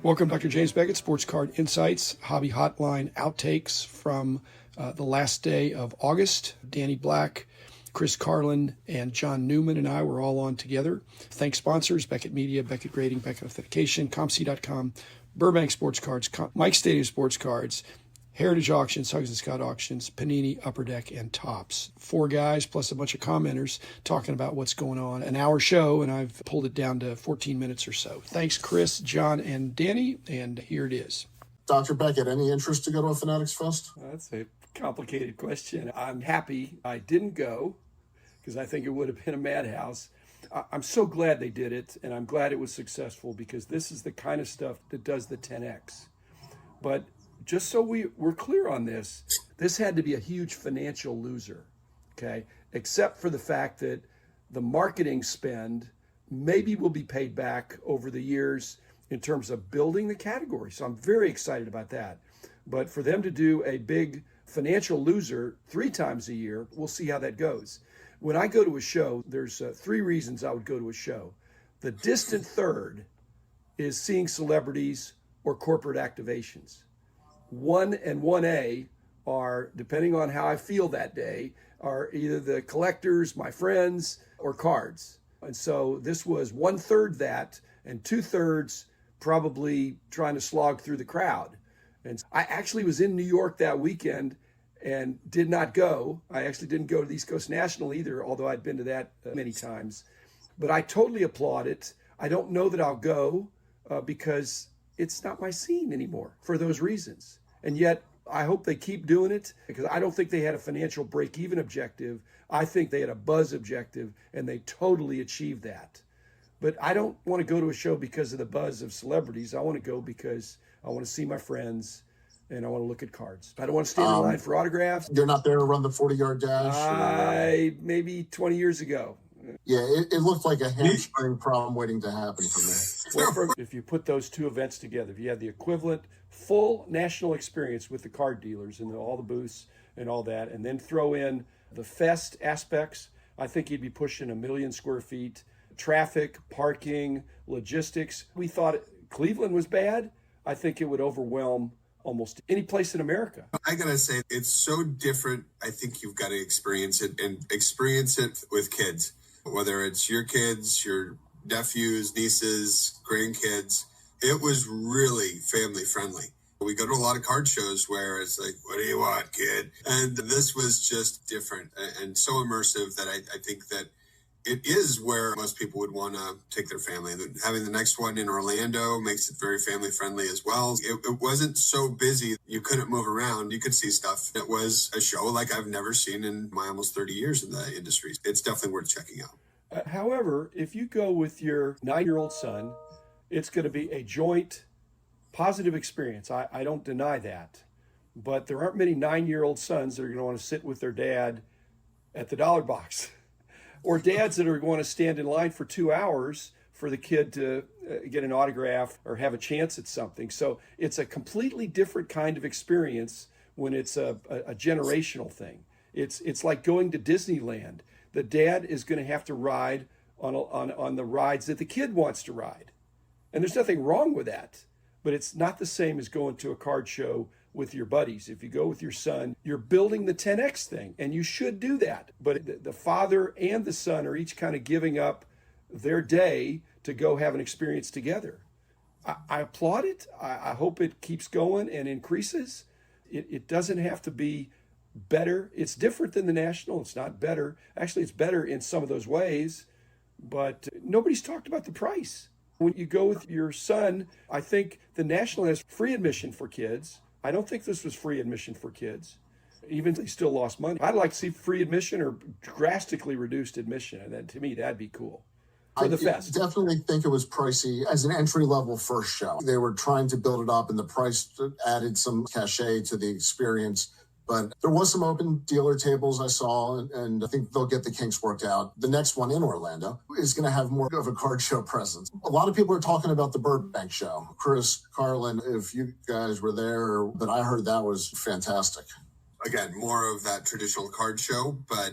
Welcome, Dr. James Beckett, Sports Card Insights, Hobby Hotline outtakes from the last day of August. Danny Black, Chris Carlin, and John Newman and I were all on together. Thanks sponsors, Beckett Media, Beckett Grading, Beckett Authentication, ComC.com, Burbank Sports Cards, Mike Stadium Sports Cards, Heritage Auctions, Huggins & Scott Auctions, Panini, Upper Deck, and Topps. 4 guys plus a bunch of commenters talking about what's going on. An hour show, and I've pulled it down to 14 minutes or so. Thanks, Chris, John, and Danny, and here it is. Dr. Beckett, any interest to go to a Fanatics Fest? That's a complicated question. I'm happy I didn't go because I think it would have been a madhouse. I'm so glad they did it, and I'm glad it was successful because this is the kind of stuff that does the 10X. But just so we're clear on this had to be a huge financial loser, okay? Except for the fact that the marketing spend maybe will be paid back over the years in terms of building the category. So I'm very excited about that. But for them to do a big financial loser 3 times a year, we'll see how that goes. When I go to a show, there's 3 reasons I would go to a show. The distant third is seeing celebrities or corporate activations. 1 and 1A are, depending on how I feel that day, are either the collectors, my friends, or cards. And so this was 1/3 that, and 2/3 probably trying to slog through the crowd. And I actually was in New York that weekend and did not go. I actually didn't go to the East Coast National either, although I'd been to that many times. But I totally applaud it. I don't know that I'll go because it's not my scene anymore for those reasons. And yet I hope they keep doing it because I don't think they had a financial break-even objective. I think they had a buzz objective, and they totally achieved that. But I don't want to go to a show because of the buzz of celebrities. I want to go because I want to see my friends and I want to look at cards. I don't want to stand in line for autographs. You're not there to run the 40-yard dash? Maybe 20 years ago. Yeah, it looked like a hamstring problem waiting to happen for me. Well, if you put those 2 events together, if you had the equivalent full national experience with the card dealers and all the booths and all that, and then throw in the fest aspects, I think you'd be pushing 1 million square feet. Traffic, parking, logistics. We thought Cleveland was bad. I think it would overwhelm almost any place in America. I gotta say, it's so different. I think you've got to experience it and experience it with kids, whether it's your kids, your nephews, nieces, grandkids. It was really family friendly. We go to a lot of card shows where it's like, what do you want, kid? And this was just different and so immersive that I think that it is where most people would want to take their family. Having the next one in Orlando makes it very family friendly as well. It wasn't so busy. You couldn't move around. You could see stuff. It was a show like I've never seen in my almost 30 years in the industry. It's definitely worth checking out. However, if you go with your 9-year-old son, it's going to be a joint positive experience. I don't deny that. But there aren't many 9-year-old sons that are going to want to sit with their dad at the dollar box. Or dads that are going to stand in line for 2 hours for the kid to get an autograph or have a chance at something. So it's a completely different kind of experience when it's a generational thing. It's like going to Disneyland. The dad is going to have to ride on the rides that the kid wants to ride. And there's nothing wrong with that. But it's not the same as going to a card show with your buddies. If you go with your son, you're building the 10X thing, and you should do that. But the father and the son are each kind of giving up their day to go have an experience together. I applaud it. I hope it keeps going and increases. It doesn't have to be better. It's different than the National. It's not better. Actually, it's better in some of those ways, but nobody's talked about the price. When you go with your son, I think the National has free admission for kids. I don't think this was free admission for kids. Even they still lost money. I'd like to see free admission or drastically reduced admission. And then to me, that'd be cool. For the fest. I definitely think it was pricey as an entry-level first show. They were trying to build it up, and the price added some cachet to the experience. But there was some open dealer tables I saw, and I think they'll get the kinks worked out. The next one in Orlando is going to have more of a card show presence. A lot of people are talking about the Burbank show. Chris, Carlin, if you guys were there, but I heard that was fantastic. Again, more of that traditional card show, but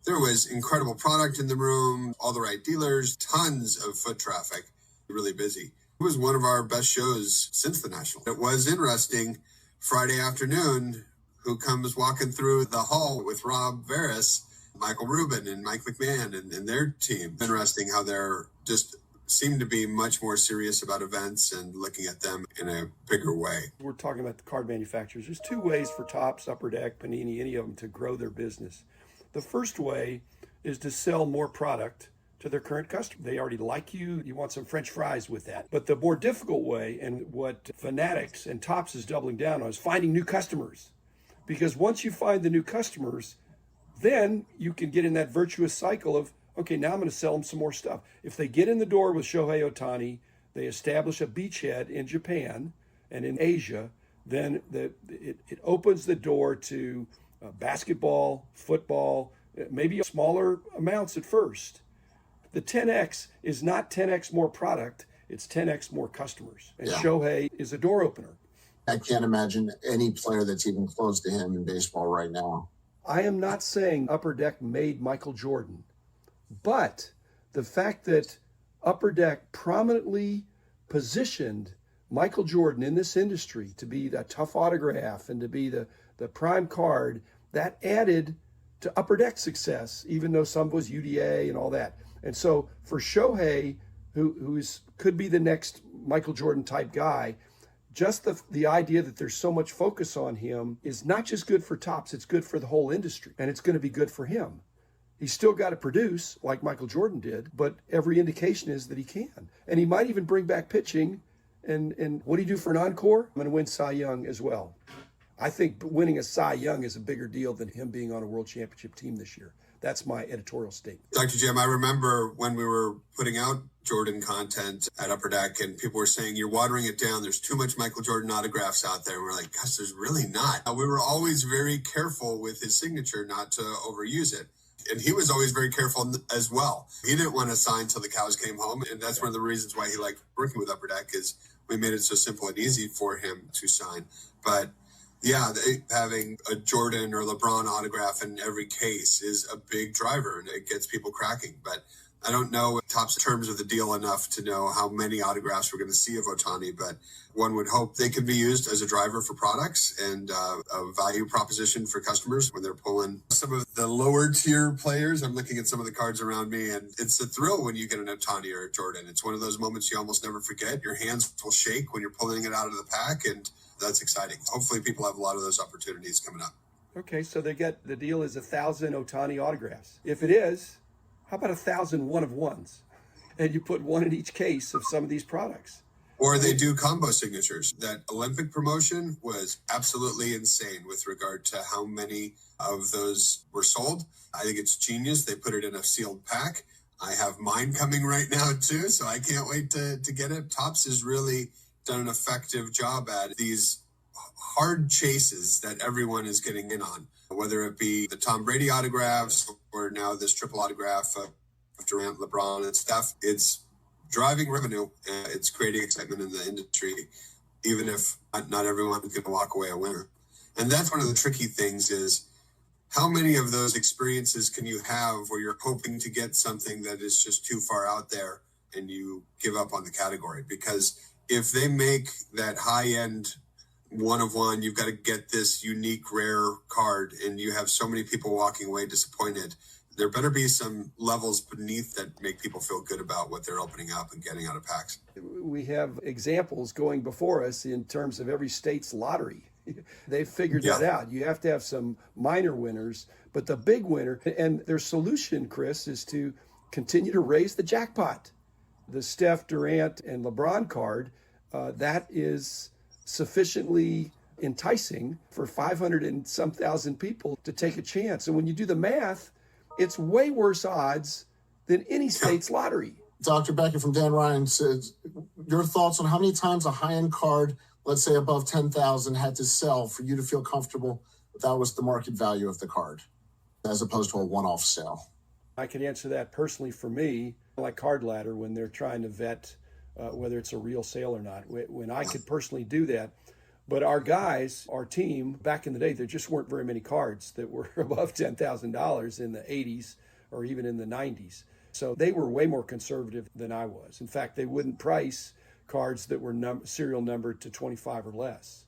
there was incredible product in the room, all the right dealers, tons of foot traffic, really busy. It was one of our best shows since the National. It was interesting. Friday afternoon, who comes walking through the hall with Rob Veras, Michael Rubin, and Mike McMahon and their team. Interesting how they're just seem to be much more serious about events and looking at them in a bigger way. We're talking about the card manufacturers. There's two ways for Topps, Upper Deck, Panini, any of them to grow their business. The first way is to sell more product to their current customer. They already like you. You want some French fries with that. But the more difficult way, and what Fanatics and Topps is doubling down on, is finding new customers. Because once you find the new customers, then you can get in that virtuous cycle of, okay, now I'm going to sell them some more stuff. If they get in the door with Shohei Ohtani, they establish a beachhead in Japan and in Asia, then it opens the door to basketball, football, maybe smaller amounts at first. The 10X is not 10X more product, it's 10X more customers. And Shohei is a door opener. I can't imagine any player that's even close to him in baseball right now. I am not saying Upper Deck made Michael Jordan, but the fact that Upper Deck prominently positioned Michael Jordan in this industry to be a tough autograph and to be the prime card, that added to Upper Deck success, even though some was UDA and all that. And so for Shohei, who could be the next Michael Jordan type guy, just the idea that there's so much focus on him is not just good for Topps, it's good for the whole industry, and it's going to be good for him. He's still got to produce like Michael Jordan did, but every indication is that he can. And he might even bring back pitching. And what do you do for an encore? I'm going to win Cy Young as well. I think winning a Cy Young is a bigger deal than him being on a world championship team this year. That's my editorial statement. Dr. Jim, I remember when we were putting out Jordan content at Upper Deck and people were saying, you're watering it down. There's too much Michael Jordan autographs out there. And we're like, gosh, there's really not. We were always very careful with his signature not to overuse it. And he was always very careful as well. He didn't want to sign till the cows came home. And that's one of the reasons why he liked working with Upper Deck, is we made it so simple and easy for him to sign. But yeah, having a Jordan or LeBron autograph in every case is a big driver, and it gets people cracking. But I don't know Topps terms of the deal enough to know how many autographs we're going to see of Ohtani, but one would hope they could be used as a driver for products and a value proposition for customers when they're pulling some of the lower tier players. I'm looking at some of the cards around me, and it's a thrill when you get an Ohtani or a Jordan. It's one of those moments you almost never forget. Your hands will shake when you're pulling it out of the pack, and that's exciting. Hopefully people have a lot of those opportunities coming up. Okay, so the deal is 1,000 Ohtani autographs. If it is, how about 1,000 one-of-ones? And you put one in each case of some of these products. Or they do combo signatures. That Olympic promotion was absolutely insane with regard to how many of those were sold. I think it's genius. They put it in a sealed pack. I have mine coming right now too, so I can't wait to get it. Topps has really done an effective job at these hard chases that everyone is getting in on, whether it be the Tom Brady autographs or now this triple autograph of Durant, LeBron, and Steph. It's driving revenue. It's creating excitement in the industry, even if not everyone is going to walk away a winner. And that's one of the tricky things, is how many of those experiences can you have where you're hoping to get something that is just too far out there and you give up on the category? Because if they make that high-end one-of-one, you've got to get this unique, rare card, and you have so many people walking away disappointed, there better be some levels beneath that make people feel good about what they're opening up and getting out of packs. We have examples going before us in terms of every state's lottery. They've figured that out. You have to have some minor winners, but the big winner, and their solution, Chris, is to continue to raise the jackpot. The Steph, Durant, and LeBron card, that is sufficiently enticing for 500 and some thousand people to take a chance. And when you do the math, it's way worse odds than any state's lottery. Dr. Beckett from Dan Ryan says, your thoughts on how many times a high-end card, let's say above 10,000, had to sell for you to feel comfortable that was the market value of the card, as opposed to a one-off sale? I can answer that personally for me, like Card Ladder, when they're trying to vet whether it's a real sale or not. When I could personally do that. But our guys, our team, back in the day, there just weren't very many cards that were above $10,000 in the 80s or even in the 90s. So they were way more conservative than I was. In fact, they wouldn't price cards that were serial numbered to 25 or less,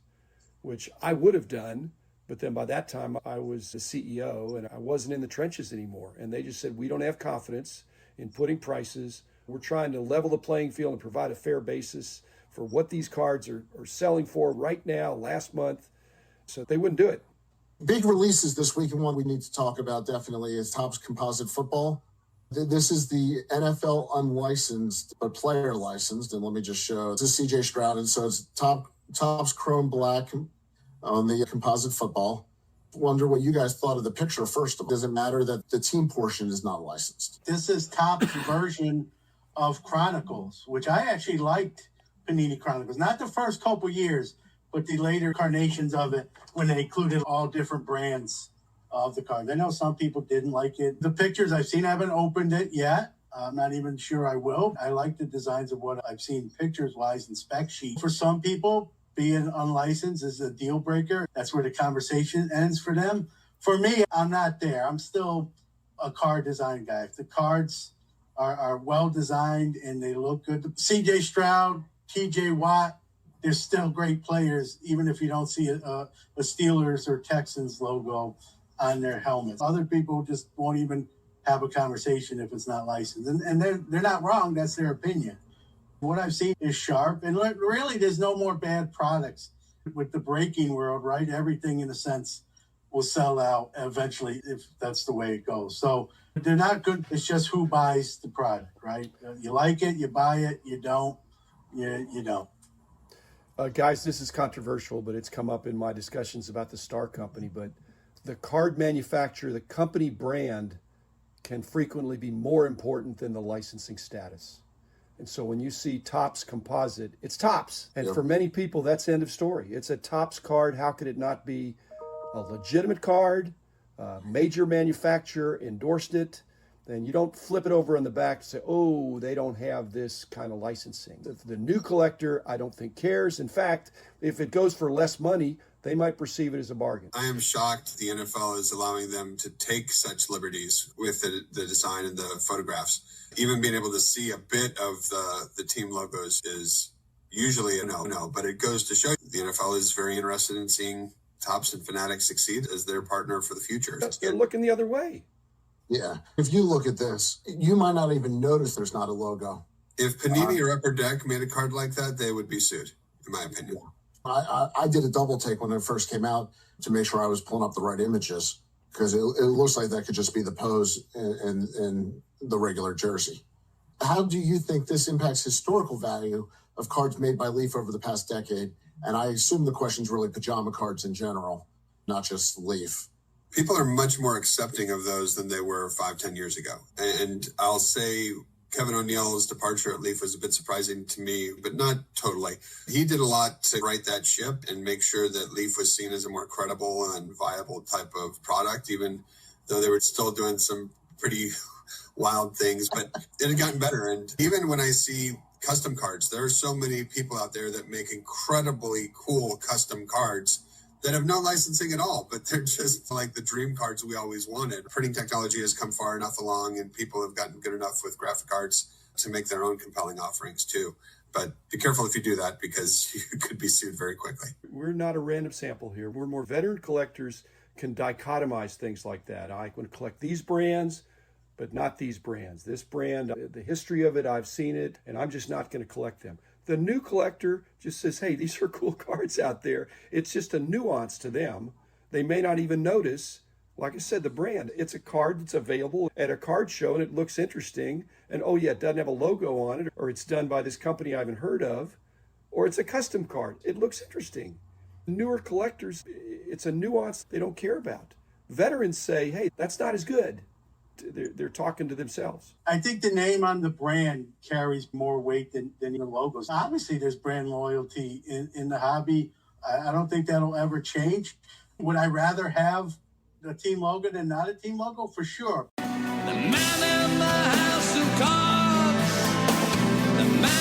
which I would have done. But then by that time, I was the CEO and I wasn't in the trenches anymore. And they just said, we don't have confidence in putting prices. We're trying to level the playing field and provide a fair basis for what these cards are selling for right now, last month. So they wouldn't do it. Big releases this week, and one we need to talk about definitely is Topps Composite Football. This is the NFL unlicensed, but player licensed. And let me just show, this is CJ Stroud. And so it's Topps Chrome Black on the composite football. Wonder what you guys thought of the picture first of all. Does it matter that the team portion is not licensed? This is Topps' version of Chronicles, which I actually liked. Panini Chronicles, not the first couple years, but the later incarnations of it when they included all different brands of the card. I know some people didn't like it. The pictures I've seen, I haven't opened it yet. I'm not even sure I will. I like the designs of what I've seen pictures-wise and spec sheet. For some people, being unlicensed is a deal breaker. That's where the conversation ends for them. For me, I'm not there. I'm still a card design guy. If the cards are well designed and they look good, CJ Stroud, TJ Watt, they're still great players, even if you don't see a Steelers or Texans logo on their helmets. Other people just won't even have a conversation if it's not licensed. And they're not wrong. That's their opinion. What I've seen is sharp. And really, there's no more bad products. With the breaking world, right? Everything, in a sense, will sell out eventually if that's the way it goes. So they're not good. It's just who buys the product, right? You like it, you buy it. You don't, you don't. Guys, this is controversial, but it's come up in my discussions about the Star Company. But the card manufacturer, the company brand, can frequently be more important than the licensing status. And so when you see Topps Composite, it's Topps. And for many people, that's end of story. It's a Topps card. How could it not be a legitimate card? Major manufacturer endorsed it. Then you don't flip it over on the back and say, oh, they don't have this kind of licensing. The new collector, I don't think cares. In fact, if it goes for less money, they might perceive it as a bargain. I am shocked the NFL is allowing them to take such liberties with the design and the photographs. Even being able to see a bit of the team logos is usually a no, but it goes to show the NFL is very interested in seeing Topps and Fanatics succeed as their partner for the future. They're looking the other way. Yeah. If you look at this, you might not even notice there's not a logo. If Panini or Upper Deck made a card like that, they would be sued, in my opinion. I did a double take when it first came out to make sure I was pulling up the right images, because it looks like that could just be the pose in the regular jersey. How do you think this impacts historical value of cards made by Leaf over the past decade? And I assume the question's really pajama cards in general, not just Leaf. People are much more accepting of those than they were 5-10 years ago. And I'll say Kevin O'Neill's departure at Leaf was a bit surprising to me, but not totally. He did a lot to right that ship and make sure that Leaf was seen as a more credible and viable type of product, even though they were still doing some pretty wild things, but it had gotten better. And even when I see custom cards, there are so many people out there that make incredibly cool custom cards that have no licensing at all, but they're just like the dream cards we always wanted. Printing technology has come far enough along, and people have gotten good enough with graphic arts to make their own compelling offerings too. But be careful if you do that, because you could be sued very quickly. We're not a random sample here. We're more veteran collectors can dichotomize things like that. I want to collect these brands, but not these brands. This brand, the history of it, I've seen it, and I'm just not going to collect them. The new collector just says, hey, these are cool cards out there. It's just a nuance to them. They may not even notice, like I said, the brand. It's a card that's available at a card show and it looks interesting. And oh yeah, it doesn't have a logo on it, or it's done by this company I haven't heard of, or it's a custom card. It looks interesting. Newer collectors, it's a nuance they don't care about. Veterans say, hey, that's not as good. They're talking to themselves. I think the name on the brand carries more weight than the logos. Obviously, there's brand loyalty in the hobby. I don't think that'll ever change. Would I rather have a team logo than not a team logo? For sure. The man in the house of cards. The man